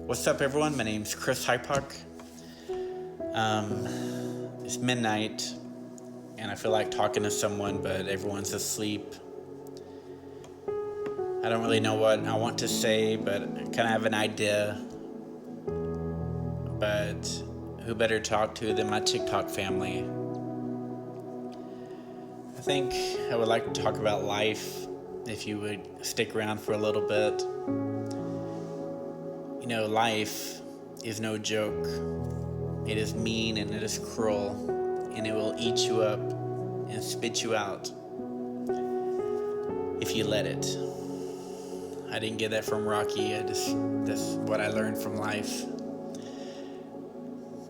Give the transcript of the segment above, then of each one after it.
What's up, everyone? My name's Chris Hypock. It's midnight, and I feel like talking to someone, but everyone's asleep. I don't really know what I want to say, but I kind of have an idea. But who better to talk to than my TikTok family? I think I would like to talk about life, if you would stick around for a little bit. You know, life is no joke. It is mean and it is cruel, and it will eat you up and spit you out if you let it. I didn't get that from Rocky. That's what I learned from life.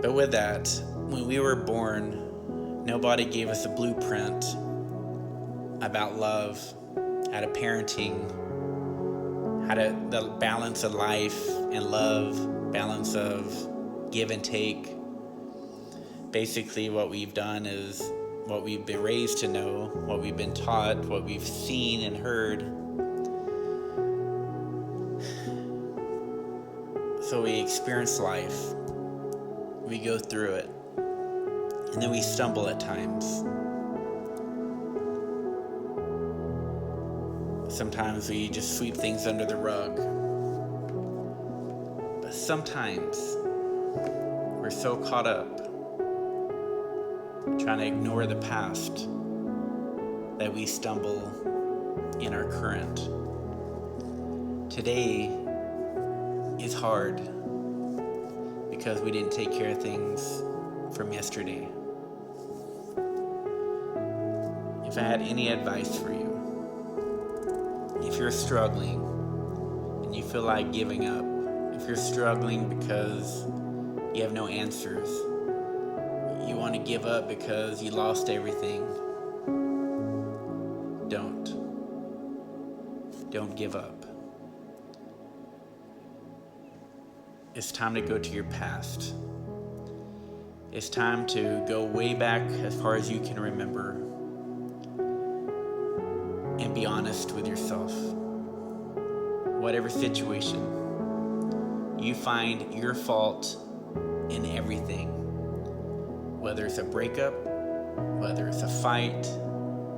But with that, when we were born, nobody gave us a blueprint about love, how to parenting, the balance of life and love, balance of give and take. Basically, what we've done is what we've been raised to know, what we've been taught, what we've seen and heard. So we experience life, we go through it, and then we stumble at times. Sometimes we just sweep things under the rug. But sometimes we're so caught up trying to ignore the past that we stumble in our current. Today is hard because we didn't take care of things from yesterday. If I had any advice for you, if you're struggling and you feel like giving up, if you're struggling because you have no answers, you want to give up because you lost everything, don't give up. It's time to go to your past. It's time to go way back as far as you can remember and be honest with yourself. Whatever situation, you find your fault in everything. Whether it's a breakup, whether it's a fight,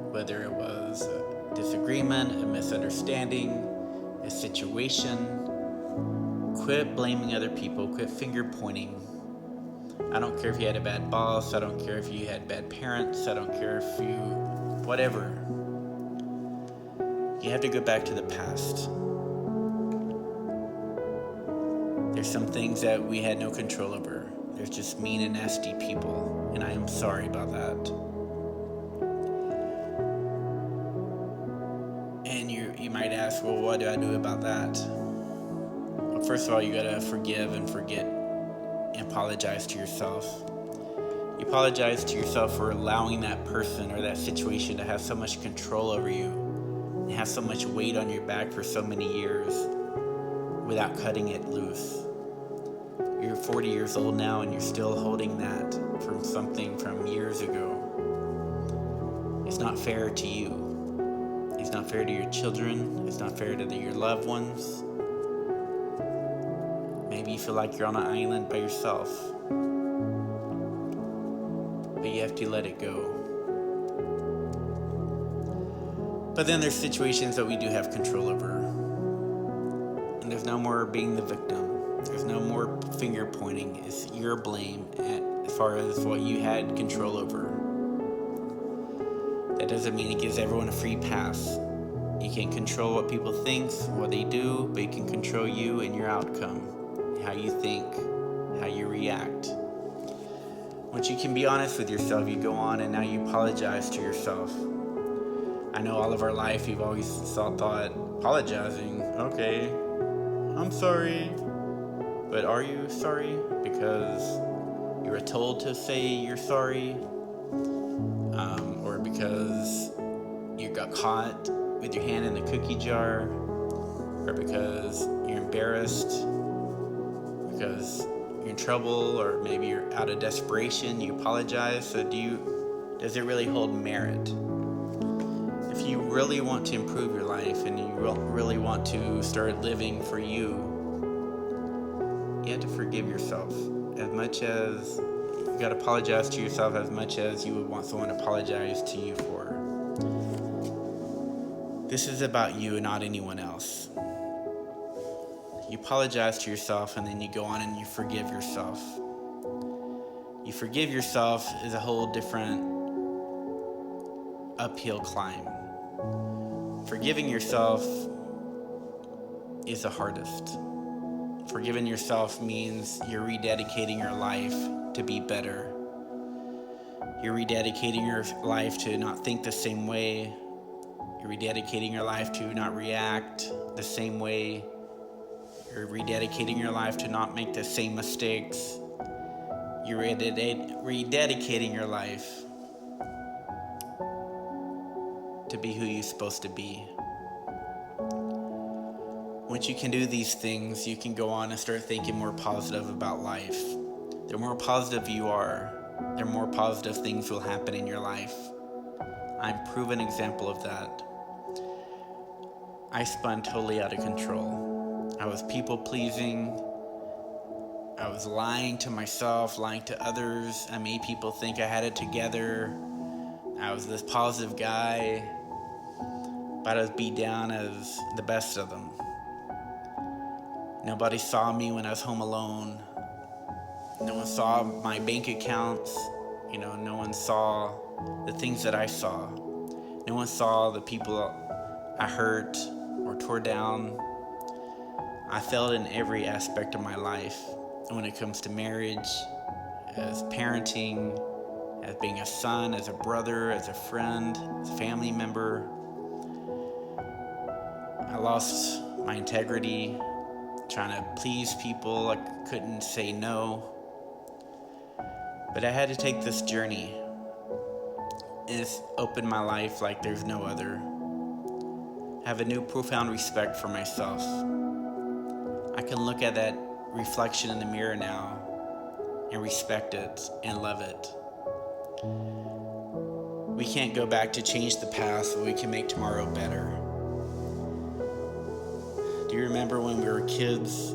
whether it was a disagreement, a misunderstanding, a situation. Quit blaming other people, quit finger pointing. I don't care if you had a bad boss, I don't care if you had bad parents, I don't care if you, whatever. You have to go back to the past. There's some things that we had no control over. There's just mean and nasty people, and I am sorry about that. And you might ask, well, what do I do about that? Well, first of all, you gotta forgive and forget and apologize to yourself. You apologize to yourself for allowing that person or that situation to have so much control over you and have so much weight on your back for so many years without cutting it loose. You're 40 years old now and you're still holding that from something from years ago. It's not fair to you. It's not fair to your children. It's not fair to your loved ones. Maybe you feel like you're on an island by yourself. But you have to let it go. But then there's situations that we do have control over. And there's no more being the victim. There's no more finger pointing. It's your blame as far as what you had control over. That doesn't mean it gives everyone a free pass. You can't control what people think, what they do, but you can control you and your outcome, how you think, how you react. Once you can be honest with yourself, you go on and now you apologize to yourself. I know all of our life you've always thought apologizing, okay, I'm sorry. But are you sorry because you were told to say you're sorry? Or because you got caught with your hand in the cookie jar? Or because you're embarrassed? Because you're in trouble? Or maybe you're out of desperation, you apologize? So does it really hold merit? If you really want to improve your life and you really want to start living for you, You have to forgive yourself. As much as you got to apologize to yourself, as much as you would want someone to apologize to you for. This is about you and not anyone else. You apologize to yourself, and then you go on and you forgive yourself. You forgive yourself is a whole different uphill climb. Forgiving yourself is the hardest. Forgiving yourself means you're rededicating your life to be better. You're rededicating your life to not think the same way. You're rededicating your life to not react the same way. You're rededicating your life to not make the same mistakes. You're rededicating your life to be who you're supposed to be. Once you can do these things, you can go on and start thinking more positive about life. The more positive you are, the more positive things will happen in your life. I'm a proven example of that. I spun totally out of control. I was people-pleasing. I was lying to myself, lying to others. I made people think I had it together. I was this positive guy, but I was beat down as the best of them. Nobody saw me when I was home alone. No one saw my bank accounts. No one saw the things that I saw. No one saw the people I hurt or tore down. I failed in every aspect of my life. When it comes to marriage, as parenting, as being a son, as a brother, as a friend, as a family member. I lost my integrity, trying to please people. I couldn't say no. But I had to take this journey. And it's opened my life like there's no other. I have a new profound respect for myself. I can look at that reflection in the mirror now and respect it and love it. We can't go back to change the past, but we can make tomorrow better. Do you remember when we were kids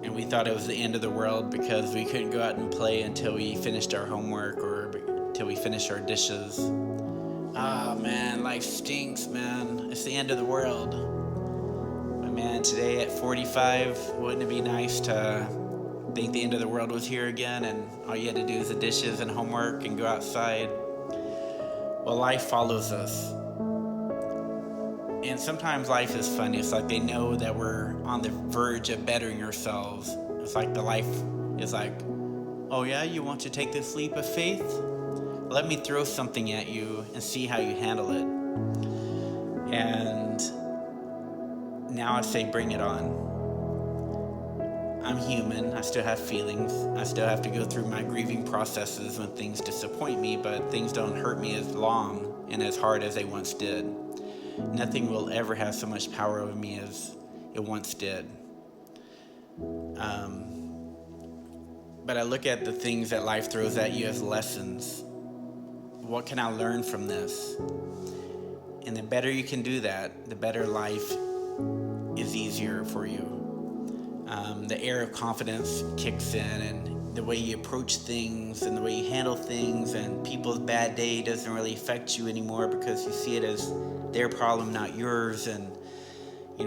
and we thought it was the end of the world because we couldn't go out and play until we finished our homework or until we finished our dishes? Ah, man, life stinks, man. It's the end of the world. But man, today at 45, wouldn't it be nice to think the end of the world was here again and all you had to do is the dishes and homework and go outside? Well, life follows us. And sometimes life is funny. It's like they know that we're on the verge of bettering ourselves. It's like the life is like, oh yeah, you want to take this leap of faith? Let me throw something at you and see how you handle it. And now I say, bring it on. I'm human. I still have feelings. I still have to go through my grieving processes when things disappoint me, but things don't hurt me as long and as hard as they once did. Nothing will ever have so much power over me as it once did. But I look at the things that life throws at you as lessons. What can I learn from this? And the better you can do that, the better life is easier for you. The air of confidence kicks in, and the way you approach things and the way you handle things, and people's bad day doesn't really affect you anymore because you see it as their problem, not yours. And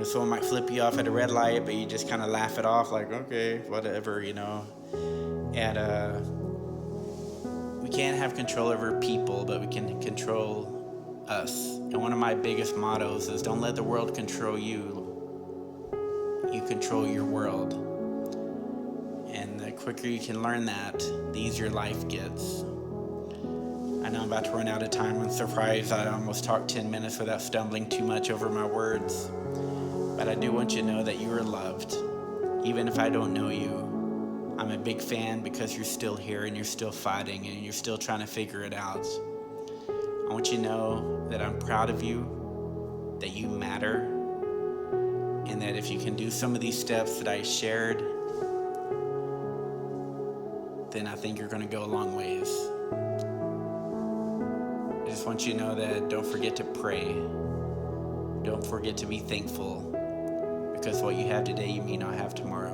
someone might flip you off at a red light, but you just kind of laugh it off like, okay, whatever, And we can't have control over people, but we can control us. And one of my biggest mottos is don't let the world control you. You control your world. And the quicker you can learn that, the easier life gets. I know I'm about to run out of time. I'm surprised I almost talked 10 minutes without stumbling too much over my words. But I do want you to know that you are loved. Even if I don't know you, I'm a big fan because you're still here and you're still fighting and you're still trying to figure it out. I want you to know that I'm proud of you, that you matter, and that if you can do some of these steps that I shared, then I think you're going to go a long ways. I just want you to know that don't forget to pray. Don't forget to be thankful, because what you have today, you may not have tomorrow.